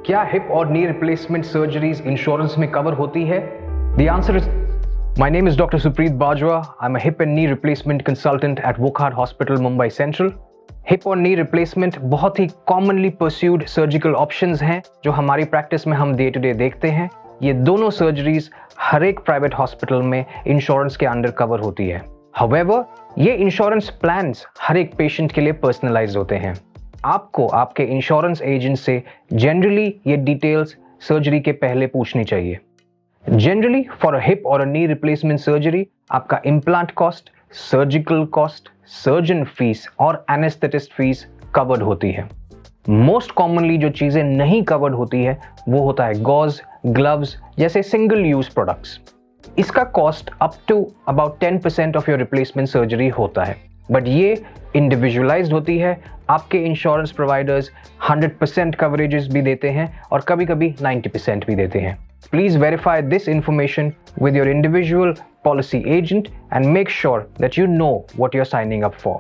क्या हिप और knee replacement surgeries insurance में कवर होती है? The answer is My name is Dr. Supreet Bajwa. I'm a hip and knee replacement consultant at Wockhardt Hospital, Mumbai Central. Hip और knee replacement बहुत ही commonly pursued surgical options हैं जो हमारी practice में हम डे टू डे देखते हैं। ये दोनों सर्जरीज हर एक प्राइवेट हॉस्पिटल में इंश्योरेंस के अंडर कवर होती है। However, ये इंश्योरेंस प्लान्स हर एक पेशेंट के लिए पर्सनलाइज्ड होते हैं। आपको आपके इंश्योरेंस एजेंट से जनरली ये डिटेल्स सर्जरी के पहले पूछनी चाहिए। जनरली फॉर अ हिप और अ नी रिप्लेसमेंट सर्जरी आपका implant cost, surgical cost, surgeon fees और एनेस्थेटिस्ट फीस कवर्ड होती है। मोस्ट कॉमनली जो चीजें नहीं कवर्ड होती है वो होता है गॉज, ग्लव्स जैसे सिंगल यूज प्रोडक्ट्स। इसका cost up to about 10% of your replacement surgery होता है, बट ये इंडिविजुअलाइज्ड होती है। आपके इंश्योरेंस प्रोवाइडर्स 100% कवरेजेस भी देते हैं और कभी कभी 90% भी देते हैं। Please verify this information with your individual policy agent and make sure that you know what you're signing up for.